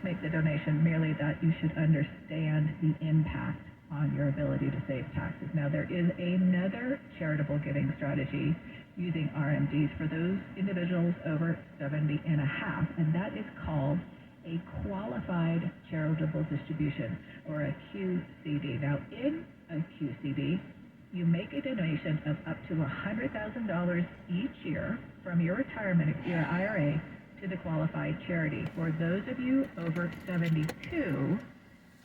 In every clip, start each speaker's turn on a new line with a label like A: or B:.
A: make the donation, merely that you should understand the impact on your ability to save taxes. Now, there is another charitable giving strategy using RMDs for those individuals over 70 and a half, and that is called a qualified charitable distribution, or a QCD. Now, in a QCD, you make a donation of up to $100,000 each year from your retirement, your IRA, to the qualified charity. For those of you over 72,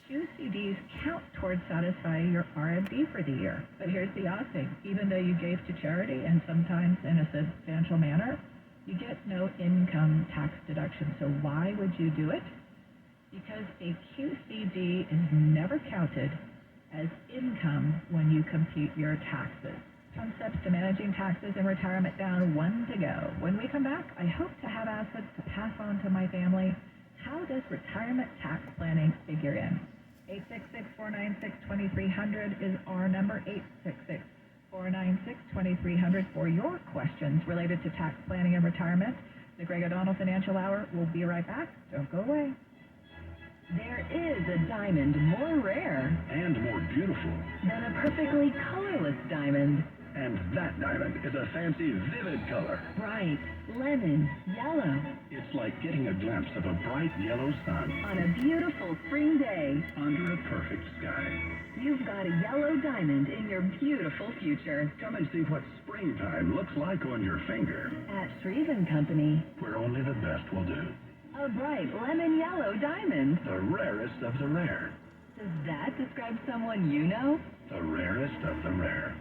A: QCDs count towards satisfying your RMD for the year. But here's the odd thing. Even though you gave to charity, and sometimes in a substantial manner, you get no income tax deduction. So why would you do it? Because a QCD is never counted as income when you compute your taxes. Some steps to managing taxes in retirement down, one to go. When we come back, I hope to have assets to pass on to my family. How does retirement tax planning figure in? 866-496-2300 is our number, 866-496-2300 for your questions related to tax planning and retirement. The Greg O'Donnell Financial Hour will be right back. Don't go away.
B: There is a diamond more rare
C: and more beautiful
B: than a perfectly colorless diamond.
C: And that diamond is a fancy, vivid color.
B: Bright, lemon, yellow.
C: It's like getting a glimpse of a bright yellow sun
B: on a beautiful spring day
C: under a perfect sky.
B: You've got a yellow diamond in your beautiful future.
C: Come and see what springtime looks like on your finger.
B: At Shreve & Company,
C: where only the best will do.
B: A bright lemon yellow diamond.
C: The rarest of the rare.
B: Does that describe someone you know?
C: The rarest of the rare.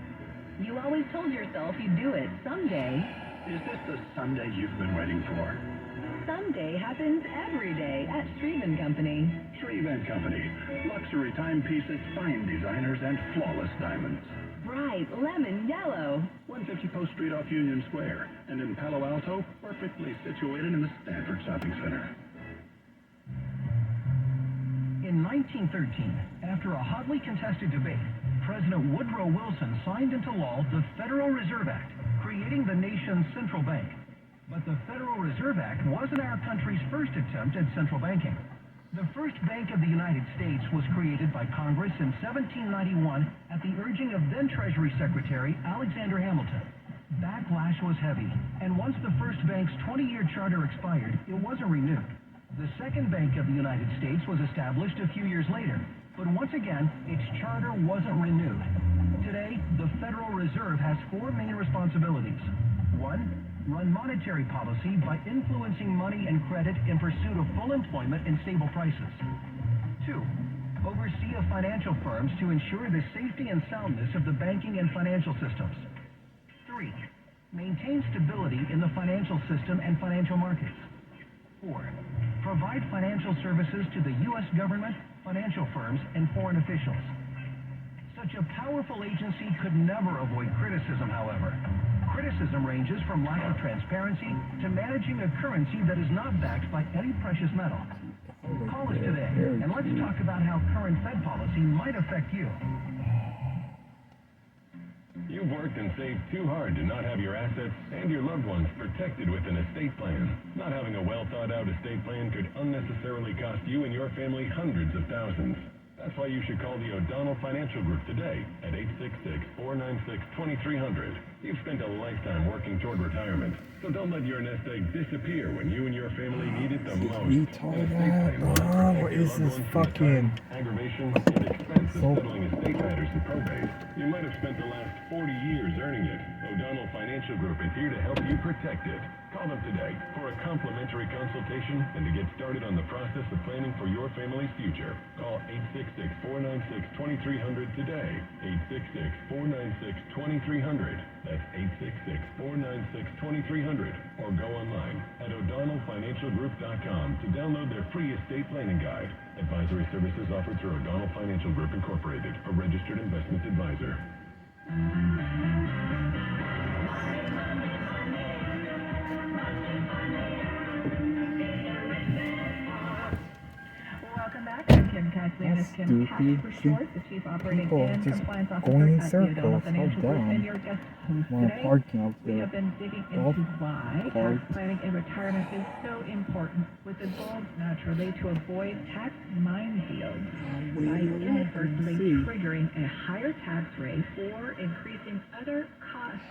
B: You always told yourself you'd do it someday.
C: Is this the someday you've been waiting for?
B: Someday happens every day at Shreve & Company.
C: Shreve & Company. Luxury timepieces, fine designers, and flawless diamonds.
B: Bright lemon yellow.
C: 150 Post Street off Union Square. And in Palo Alto, perfectly situated in the Stanford Shopping Center.
D: In 1913, after a hotly contested debate, President Woodrow Wilson signed into law the Federal Reserve Act, creating the nation's central bank. But the Federal Reserve Act wasn't our country's first attempt at central banking. The first Bank of the United States was created by Congress in 1791 at the urging of then Treasury Secretary Alexander Hamilton. Backlash was heavy, and once the first bank's 20-year charter expired, it wasn't renewed. The second Bank of the United States was established a few years later, but once again, its charter wasn't renewed. Today, the Federal Reserve has four main responsibilities. 1, run monetary policy by influencing money and credit in pursuit of full employment and stable prices. 2, oversee of financial firms to ensure the safety and soundness of the banking and financial systems. 3, maintain stability in the financial system and financial markets. 4, provide financial services to the U.S. government, financial firms, and foreign officials. Such a powerful agency could never avoid criticism, however. Criticism ranges from lack of transparency to managing a currency that is not backed by any precious metal. Call us today, and let's talk about how current Fed policy might affect you.
E: You've worked and saved too hard to not have your assets and your loved ones protected with an estate plan. Not having a well-thought-out estate plan could unnecessarily cost you and your family hundreds of thousands. That's why you should call the O'Donnell Financial Group today at 866-496-2300. You've spent a lifetime working toward retirement, so don't let your nest egg disappear when you and your family need it the most.
F: What is this fucking
E: aggravation and expense of settling estate matters and probate. You might have spent the last 40 years earning it. O'Donnell Financial Group is here to help you protect it. Call them today for a complimentary consultation and to get started on the process of planning for your family's future. Call 866-496-2300 today. 866-496-2300. That's 866-496-2300. Or go online at o'donnellfinancialgroup.com to download their free estate planning guide. Advisory services offered through O'Donnell Financial Group Incorporated, a registered investment advisor.
A: Welcome back. I'm Kim Castellanos,
F: That's
A: Kim Cash
F: stupid.
A: for short, the Chief Operating
F: People
A: and
F: just
A: Compliance Officer
F: going in
A: at the O'Donnell
F: circles. How
A: Financial Group, and
F: dumb.
A: your guest host
F: While
A: today.
F: parking out
A: We
F: there.
A: have been digging
F: Golf
A: into why tax
F: carts.
A: planning in retirement is so important, with the goal naturally to avoid tax minefields by inadvertently triggering a higher tax rate or increasing other costs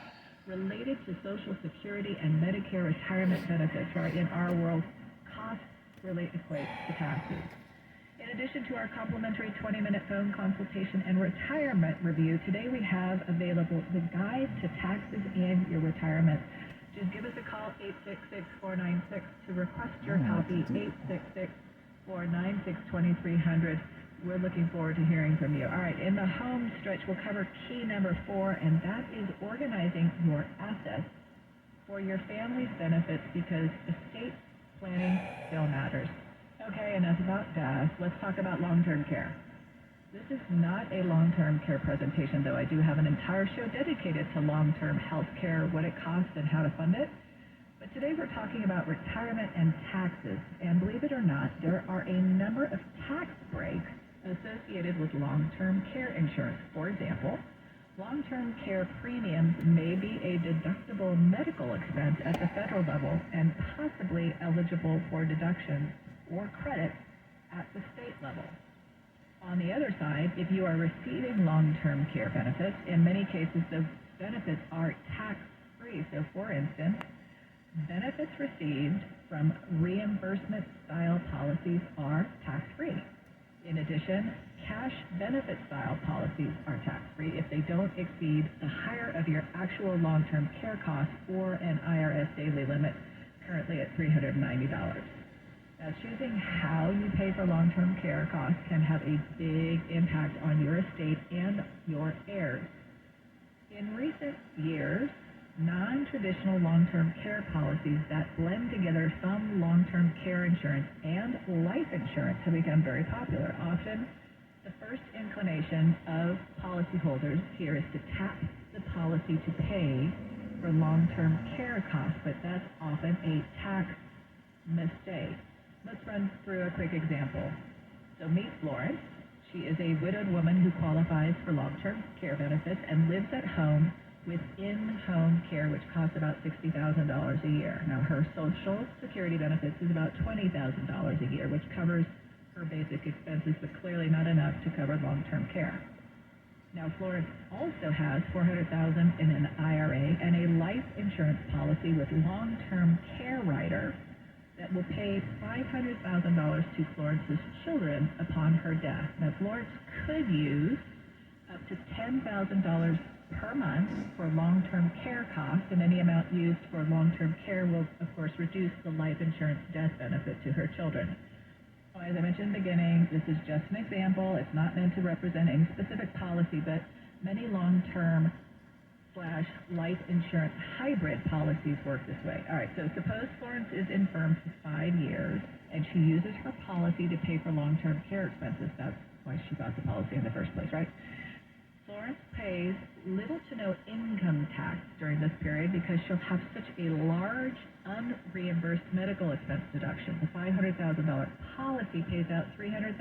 A: related to Social Security and Medicare retirement benefits. Right, in our world, costs really equate to taxes. In addition to our complimentary 20-minute phone consultation and retirement review, today we have available the Guide to Taxes and Your Retirement. Just give us a call, 866-496, to request your copy, 866-496-2300. We're looking forward to hearing from you. All right, in the home stretch, we'll cover key number 4, and that is organizing your assets for your family's benefits, because estate planning still matters. Okay, enough about death. Let's talk about long-term care. This is not a long-term care presentation, though I do have an entire show dedicated to long-term health care, what it costs, and how to fund it. But today we're talking about retirement and taxes. And believe it or not, there are a number of tax breaks associated with long-term care insurance. For example, long-term care premiums may be a deductible medical expense at the federal level and possibly eligible for deductions or credit at the state level. On the other side, if you are receiving long-term care benefits, in many cases those benefits are tax-free. So for instance, benefits received from reimbursement-style policies are tax-free. In addition, cash benefit-style policies are tax-free if they don't exceed the higher of your actual long-term care costs or an IRS daily limit, currently at $390. Now, choosing how you pay for long-term care costs can have a big impact on your estate and your heirs. In recent years, non-traditional long-term care policies that blend together some long-term care insurance and life insurance have become very popular. Often, the first inclination of policyholders here is to tap the policy to pay for long-term care costs, but that's often a tax mistake. Let's run through a quick example. So meet Florence. She is a widowed woman who qualifies for long-term care benefits and lives at home with in-home care, which costs about $60,000 a year. Now, her Social Security benefits is about $20,000 a year, which covers her basic expenses, but clearly not enough to cover long-term care. Now, Florence also has $400,000 in an IRA and a life insurance policy with long-term care rider that will pay $500,000 to Florence's children upon her death. Now, Florence could use up to $10,000 per month for long-term care costs, and any amount used for long-term care will, of course, reduce the life insurance death benefit to her children. Well, as I mentioned in the beginning, this is just an example. It's not meant to represent any specific policy, but many long-term life insurance hybrid policies work this way. All right, so suppose Florence is infirm for 5 years, and she uses her policy to pay for long-term care expenses. That's why she got the policy in the first place, right? Florence pays little to no income tax during this period because she'll have such a large unreimbursed medical expense deduction. The $500,000 policy pays out $300,000,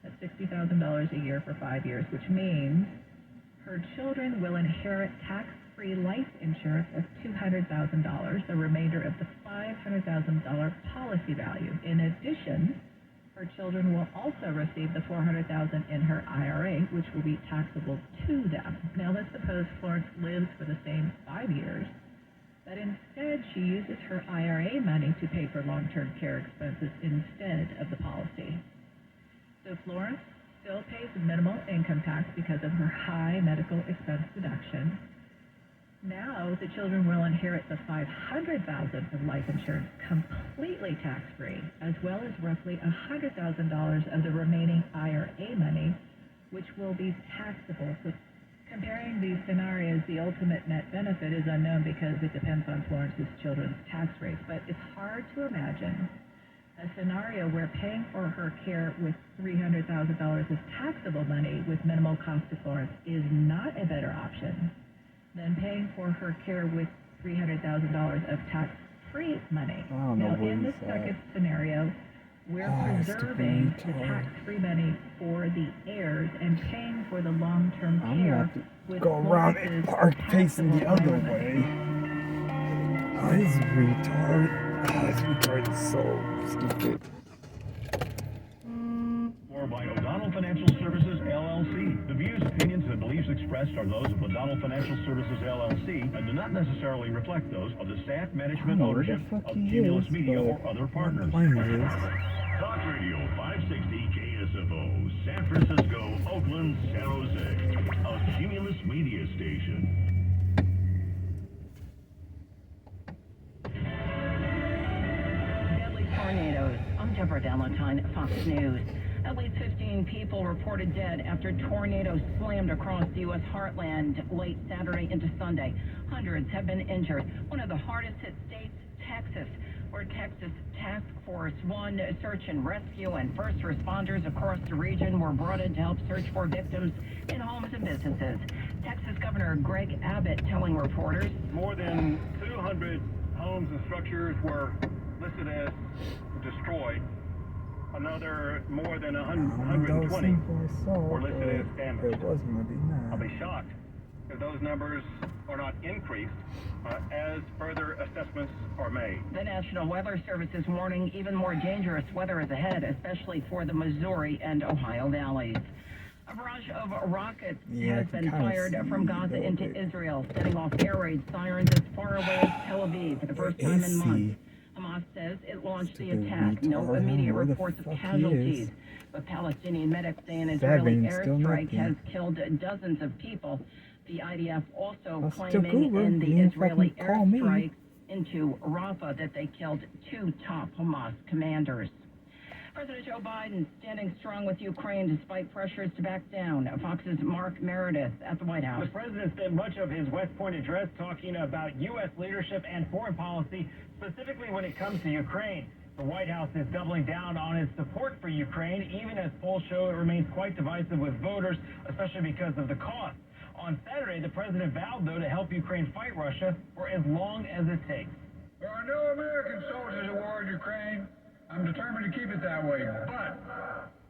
A: that's $60,000 a year for 5 years, which means her children will inherit tax-free life insurance of $200,000, the remainder of the $500,000 policy value. In addition, her children will also receive the $400,000 in her IRA, which will be taxable to them. Now, let's suppose Florence lives for the same 5 years, but instead she uses her IRA money to pay for long-term care expenses instead of the policy. So Florence still pays minimal income tax because of her high medical expense deduction. Now the children will inherit the $500,000 of life insurance completely tax-free, as well as roughly $100,000 of the remaining IRA money, which will be taxable. So comparing these scenarios, the ultimate net benefit is unknown because it depends on Florence's children's tax rates. But it's hard to imagine a scenario where paying for her care with $300,000 of taxable money with minimal cost to Florence is not a better option than paying for her care with $300,000 of tax-free money. Now, in this second scenario, We're preserving the tax-free money for the heirs and paying for the long-term
F: I'm gonna
A: care
F: have to
A: with
F: go around and
A: bonuses
F: park
A: of
F: facing the other
A: taxable
F: way.
A: money.
F: Oh, this retard. Oh, this retard is so stupid.
G: Or by O'Donnell Financial Services, LLC. The views, opinions, and beliefs expressed are those of O'Donnell Financial Services, LLC, and do not necessarily reflect those of the staff, management, ownership of Cumulus Media or other partners.
E: Talk Radio 560 KSFO, San Francisco, Oakland, San Jose. A Cumulus Media station.
B: Deadly tornadoes. I'm Deborah Valentine, Fox News. At least 15 people reported dead after tornadoes slammed across the U.S. heartland late Saturday into Sunday. Hundreds have been injured. One of the hardest hit states, Texas, where Texas Task Force 1 search and rescue and first responders across the region were brought in to help search for victims in homes and businesses. Texas Governor Greg Abbott telling reporters
G: More than 200 homes and structures were listed as destroyed. Another more than 120 were listed as damaged. I'll be shocked if those numbers are not increased as further assessments are made.
B: the National Weather Service is warning even more dangerous weather is ahead, especially for the Missouri and Ohio valleys. A barrage of rockets has been fired from Gaza into Israel, setting off air raid sirens as far away as Tel Aviv for the first time in months. Hamas says it launched the attack. No immediate reports of casualties, but Palestinian medics say an Israeli airstrike has killed dozens of people. The IDF also claiming in the Israeli airstrikes into Rafah that they killed 2 top Hamas commanders. President Joe Biden standing strong with Ukraine despite pressures to back down. Fox's Mark Meredith at the White House.
H: The president spent much of his West Point address talking about U.S. leadership and foreign policy, specifically when it comes to Ukraine. The White House is doubling down on its support for Ukraine, even as polls show it remains quite divisive with voters, especially because of the cost. On Saturday, the president vowed, though, to help Ukraine fight Russia for as long as it takes.
I: There are no American soldiers at war in Ukraine. I'm determined to keep it that way, but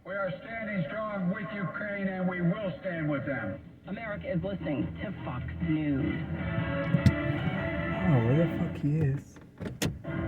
I: we are standing strong with Ukraine, and we will stand with them.
B: America is listening to Fox News.
F: Oh, where the fuck he is?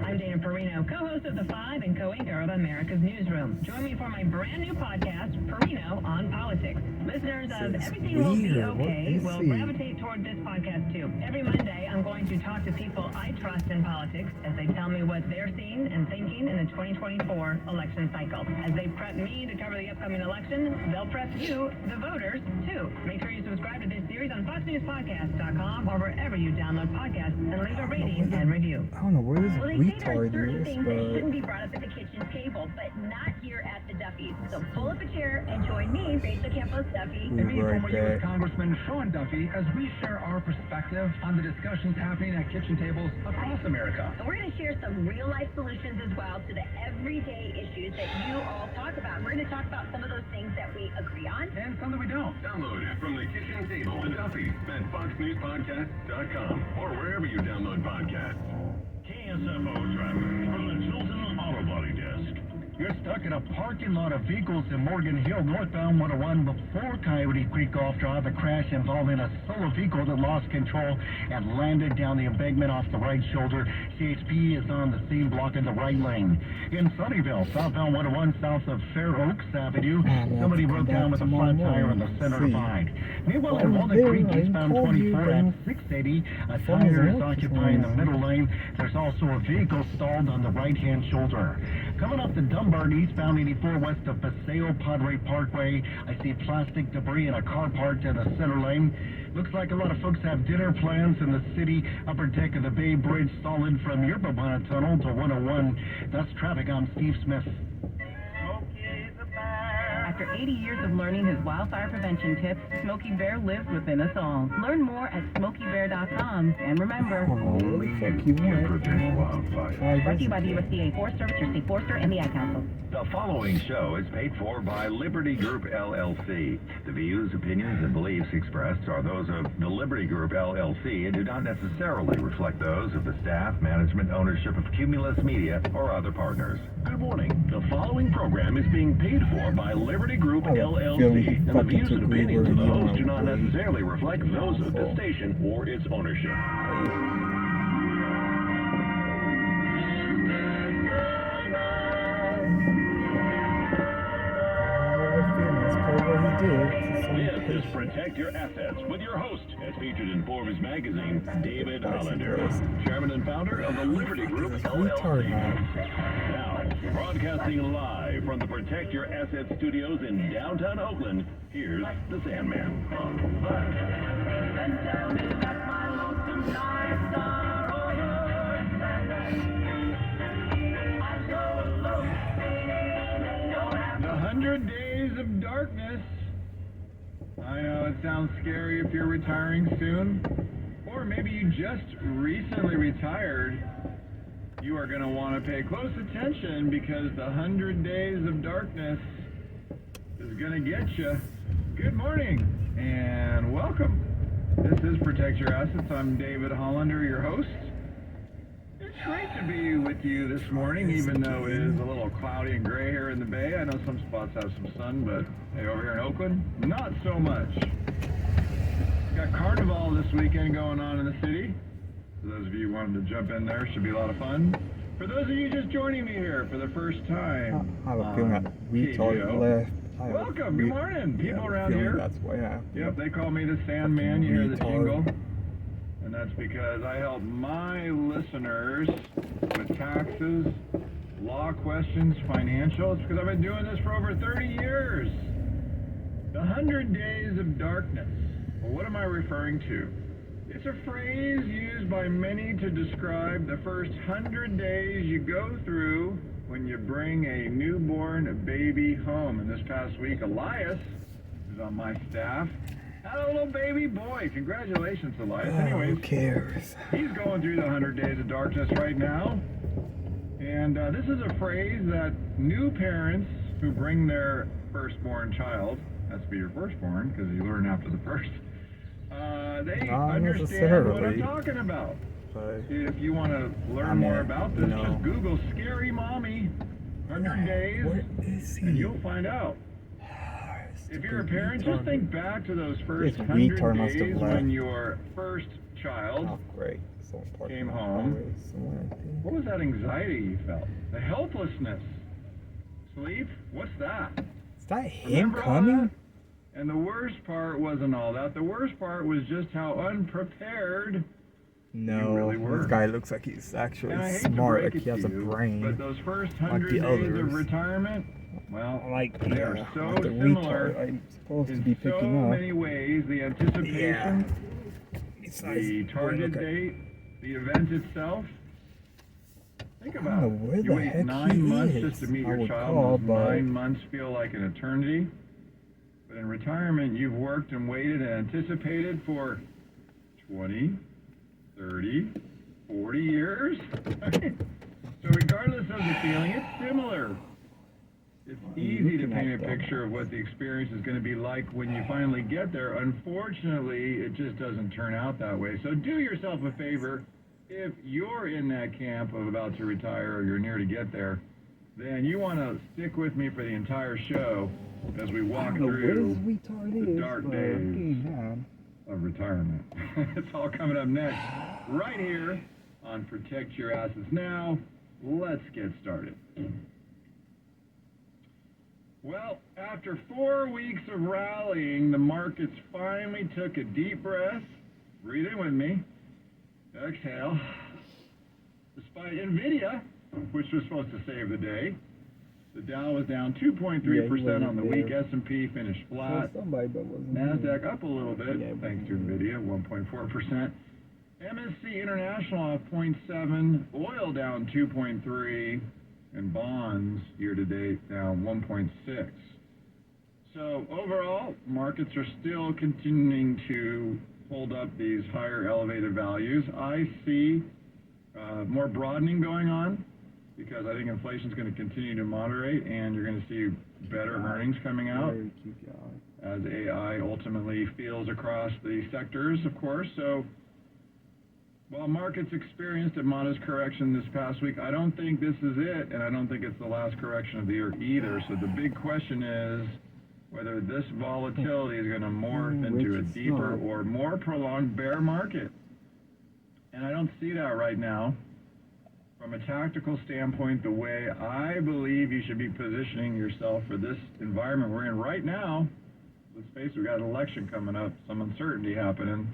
J: I'm Dana Perino, co-host of The Five and co-anchor of America's Newsroom. Join me for my brand new podcast, Perino on Politics. Listeners of Everything Will Be Okay will gravitate toward this podcast too. Every Monday, I'm going to talk to people I trust in politics as they tell me what they're seeing and thinking in the 2024 election cycle. As they prep me to cover the upcoming election, they'll prep you, the voters, too. Make sure you subscribe to this series on FoxNewsPodcast.com or wherever you download podcasts and leave a rating and review.
F: I don't know where this retard
K: certain
F: is,
K: things
F: but
K: that shouldn't be brought up at the kitchen table, but not here at the Duffy's. So pull up a chair and join me, Rachel Campos Duffy,
F: and
D: former U.S. Congressman Sean Duffy, as we share our perspective on the discussions happening at kitchen tables across America.
K: And we're going to share some real-life solutions as well to the everyday issues that you all talk about. We're going to talk about some of those things that we agree on.
D: And some that we don't.
E: Download from the kitchen table, the Duffy's at FoxNewsPodcast.com or wherever you download podcasts. KSFO traffic from the Chilton Auto Body Desk.
D: You're stuck in a parking lot of vehicles in Morgan Hill, northbound 101 before Coyote Creek Golf Drive. A crash involving a solo vehicle that lost control and landed down the embankment off the right shoulder. CHP is on the scene blocking the right lane. In Sunnyvale, southbound 101 south of Fair Oaks Avenue, somebody broke down with a flat tire on the center divide. Meanwhile, in Walnut Creek, eastbound 24 at 680, a tire is occupying the middle lane. There's also a vehicle stalled on the right-hand shoulder. Coming up the Dunbar eastbound 84 west of Paseo Padre Parkway, I see plastic debris in a car parked in the center lane. Looks like a lot of folks have dinner plans in the city. Upper deck of the Bay Bridge solid from Yerba Buena Tunnel to 101. That's traffic. I'm Steve Smith.
B: After After 80 years of learning his wildfire prevention tips, Smokey Bear lives within us all. Learn more at SmokeyBear.com. And remember,
F: Only you can
E: prevent wildfire.
B: brought to you by the USDA Forest Service, your state forester, and the Ad Council.
E: The following show is paid for by Liberty Group LLC. The views, opinions, and beliefs expressed are those of the Liberty Group LLC and do not necessarily reflect those of the staff, management, ownership of Cumulus Media, or other partners. Good morning. The following program is being paid for by Liberty Group LLC, and the views and opinions of the host do not necessarily reflect those of the station or its ownership. This is Protect Your Assets with your host, as featured in Forbes magazine, David Hollander, chairman and founder of the Liberty Group LLC. Now, broadcasting live from the Protect Your Assets studios in downtown Oakland, here's the Sandman.
I: The 100 Days of Darkness. I know it sounds scary if you're retiring soon, or maybe you just recently retired. You are going to want to pay close attention because the 100 Days of Darkness is going to get you. Good morning and welcome. This is Protect Your Assets. I'm David Hollander, your host. It's great to be with you this morning, even though it is a little cloudy and gray here in the Bay. I know some spots have some sun, but hey, over here in Oakland, not so much. Got Carnival this weekend going on in the city. For those of you who wanted to jump in there, should be a lot of fun. For those of you just joining me here for the first time,
F: I have a feeling that retard left.
I: Welcome, good morning. People around here.
F: That's what happened.
I: Yep, they call me the Sandman. You hear the jingle. And that's because I help my listeners with taxes, law questions, financials, because I've been doing this for over 30 years. The 100 Days of Darkness. Well, what am I referring to? It's a phrase used by many to describe the first 100 days you go through when you bring a newborn baby home. And this past week, Elias, who's on my staff, had a little baby boy. Congratulations, Elias. Anyways,
F: who cares?
I: He's going through the 100 Days of Darkness right now. And this is a phrase that new parents who bring their firstborn child, has to be your firstborn because you learn after the first, they understand what I'm talking about. If you want to learn more about this, just Google Scary Mommy 100 Days and you'll find out. If you're a parent, just think back to those first 100 days when your first child came home. What was that anxiety you felt? The helplessness. Sleep? What's that?
F: Is that him coming?
I: And the worst part wasn't all that. The worst part was just how unprepared you really were.
F: This guy looks like he's actually smart, like he has a brain.
I: But those first 100 days of retirement, well, they are so similar
F: I'm supposed to be
I: in
F: picking
I: so
F: up.
I: many ways. The anticipation, the target date, the event itself. Think about it. You wait 9 months just to meet your child. Those 9 months feel like an eternity. But in retirement, you've worked and waited and anticipated for 20, 30, 40 years. So regardless of the feeling, it's similar. It's easy to paint a picture of what the experience is going to be like when you finally get there. Unfortunately, it just doesn't turn out that way. So do yourself a favor. If you're in that camp of about to retire or you're near to get there, then you want to stick with me for the entire show as we walk through the dark days of retirement. It's all coming up next, right here on Protect Your Assets. Now, let's get started. Well, after 4 weeks of rallying, the markets finally took a deep breath. Breathe in with me. Exhale. Despite NVIDIA, which was supposed to save the day, the Dow was down 2.3% on the week. S&P finished flat. NASDAQ up a little bit, thanks to NVIDIA, 1.4%. MSC International up 0.7%. Oil down 2.3%. And bonds year-to-date down 1.6%. So overall, markets are still continuing to hold up these higher elevated values. I see more broadening going on because I think inflation is going to continue to moderate, and you're going to see better earnings coming out as AI ultimately feels across the sectors, of course. So while markets experienced a modest correction this past week, I don't think this is it, and I don't think it's the last correction of the year either. So the big question is whether this volatility is going to morph into a deeper or more prolonged bear market. And I don't see that right now. From a tactical standpoint, the way I believe you should be positioning yourself for this environment we're in right now, let's face it, we got an election coming up, some uncertainty happening,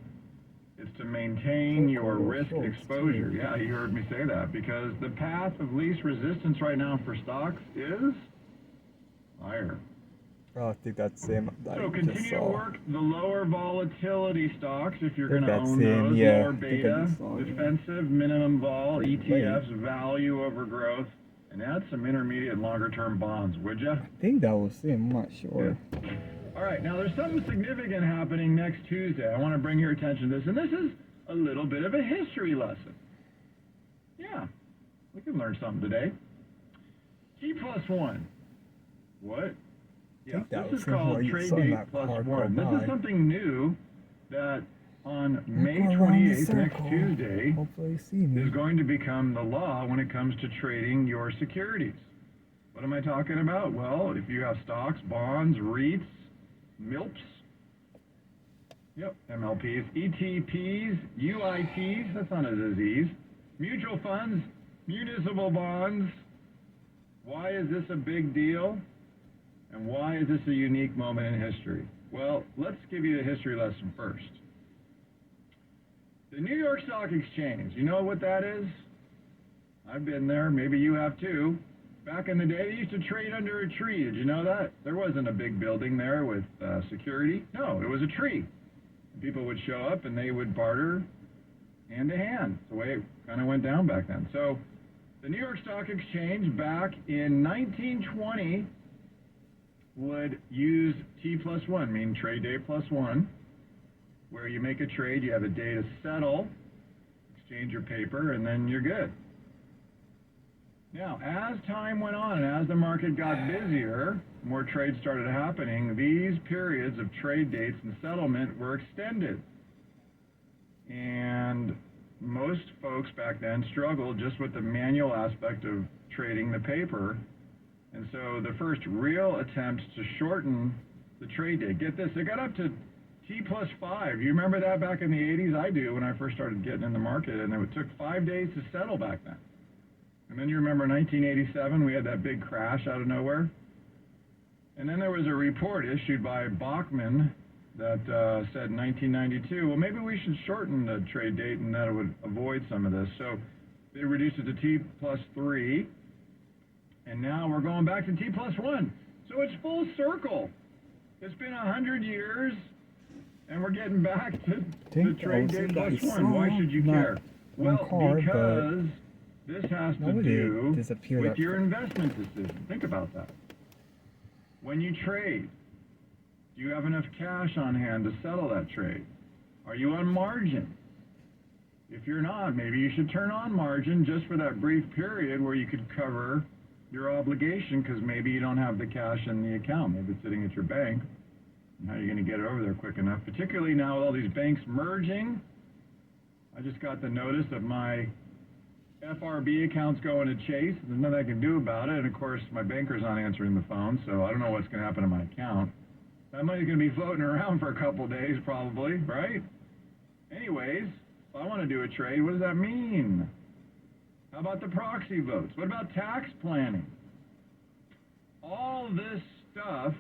I: is to maintain your risk exposure. Yeah, you heard me say that, because the path of least resistance right now for stocks is higher.
F: I think that's same.
I: So continue to work the lower volatility stocks if you're going to own those. Lower beta, defensive, minimum vol, ETFs, value over growth, and add some intermediate and longer term bonds, would you?
F: I think that was him. I'm not sure.
I: Yeah. All right, now there's something significant happening next Tuesday. I want to bring your attention to this, and this is a little bit of a history lesson. Yeah, we can learn something today. T+1. What? Yeah, this is called Trade Date Plus One. This is something new that on May 28th, next Tuesday, is going to become the law when it comes to trading your securities. What am I talking about? Well, if you have stocks, bonds, REITs, MILPs, MLPs, ETPs, UITs, that's not a disease, mutual funds, municipal bonds. Why is this a big deal? And why is this a unique moment in history? Well, let's give you the history lesson first. The New York Stock Exchange, you know what that is? I've been there, maybe you have too. Back in the day, they used to trade under a tree. Did you know that? There wasn't a big building there with security. No, it was a tree. And people would show up and they would barter hand to hand. That's the way it kind of went down back then. So the New York Stock Exchange back in 1920 would use T+1, meaning trade day plus one, where you make a trade, you have a day to settle, exchange your paper, and then you're good. Now, as time went on and as the market got busier, more trades started happening, these periods of trade dates and settlement were extended. And most folks back then struggled just with the manual aspect of trading the paper. And so the first real attempts to shorten the trade day, get this, it got up to T+5. You remember that back in the 80s? I do, when I first started getting in the market, and it took 5 days to settle back then. And then you remember 1987, we had that big crash out of nowhere. And then there was a report issued by Bachman that said in 1992, well, maybe we should shorten the trade date and that would avoid some of this. So they reduced it to T+3. And now we're going back to T+1. So it's full circle. It's been 100 years, and we're getting back to the trade day plus one. Why should you care? Well, because this has to do with your investment decision. Think about that. When you trade, do you have enough cash on hand to settle that trade? Are you on margin? If you're not, maybe you should turn on margin just for that brief period where you could cover your obligation, because maybe you don't have the cash in the account. Maybe it's sitting at your bank. And how are you going to get it over there quick enough? Particularly now with all these banks merging. I just got the notice of my FRB accounts going to Chase. There's nothing I can do about it. And of course, my banker's not answering the phone, so I don't know what's going to happen to my account. That money's going to be floating around for a couple of days probably, right? Anyways, if I want to do a trade, what does that mean? How about the proxy votes? What about tax planning? All this stuff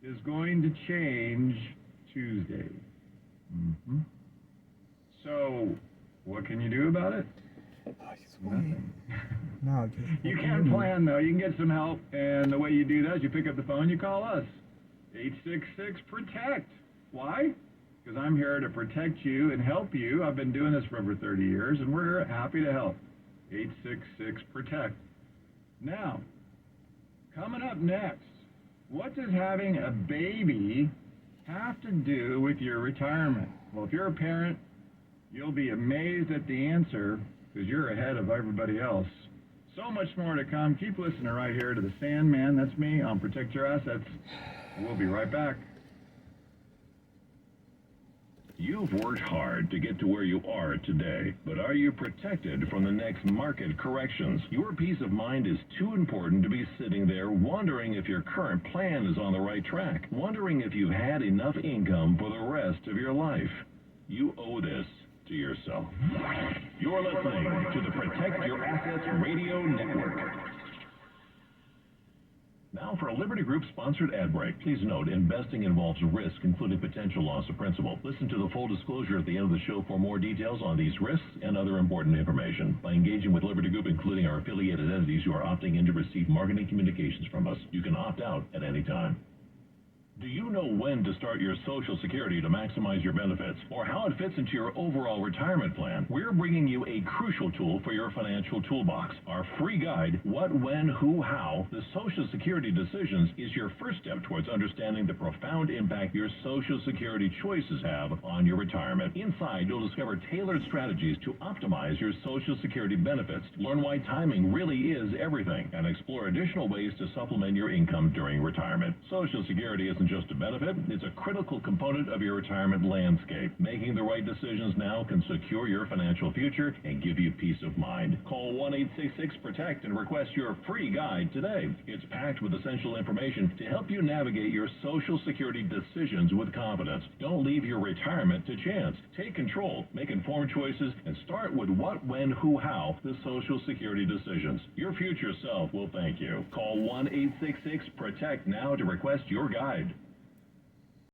I: is going to change Tuesday. So, what can you do about it? Nothing.
F: No,
I: you can plan, though. You can get some help, and the way you do that is you pick up the phone, you call us. 866-PROTECT. Why? Because I'm here to protect you and help you. I've been doing this for over 30 years, and we're happy to help. 866-PROTECT. Now, coming up next, what does having a baby have to do with your retirement? Well, if you're a parent, you'll be amazed at the answer because you're ahead of everybody else. So much more to come. Keep listening right here to the Sandman. That's me on Protect Your Assets. We'll be right back.
E: You've worked hard to get to where you are today, but are you protected from the next market corrections? Your peace of mind is too important to be sitting there wondering if your current plan is on the right track, wondering if you've had enough income for the rest of your life. You owe this to yourself. You're listening to the Protect Your Assets Radio Network. Now for a Liberty Group-sponsored ad break. Please note, investing involves risk, including potential loss of principal. Listen to the full disclosure at the end of the show for more details on these risks and other important information. By engaging with Liberty Group, including our affiliated entities, you are opting in to receive marketing communications from us. You can opt out at any time. Do you know when to start your Social Security to maximize your benefits, or how it fits into your overall retirement plan? We're bringing you a crucial tool for your financial toolbox. Our free guide, What, When, Who, How, the Social Security Decisions, is your first step towards understanding the profound impact your Social Security choices have on your retirement. Inside, you'll discover tailored strategies to optimize your Social Security benefits, learn why timing really is everything, and explore additional ways to supplement your income during retirement. Social Security isn't just a benefit, it's a critical component of your retirement landscape. Making the right decisions now can secure your financial future and give you peace of mind. Call 1-866-PROTECT and request your free guide today. It's packed with essential information to help you navigate your Social Security decisions with confidence. Don't leave your retirement to chance. Take control, make informed choices, and start with What, When, Who, How, the Social Security Decisions. Your future self will thank you. Call 1-866-PROTECT now to request your guide.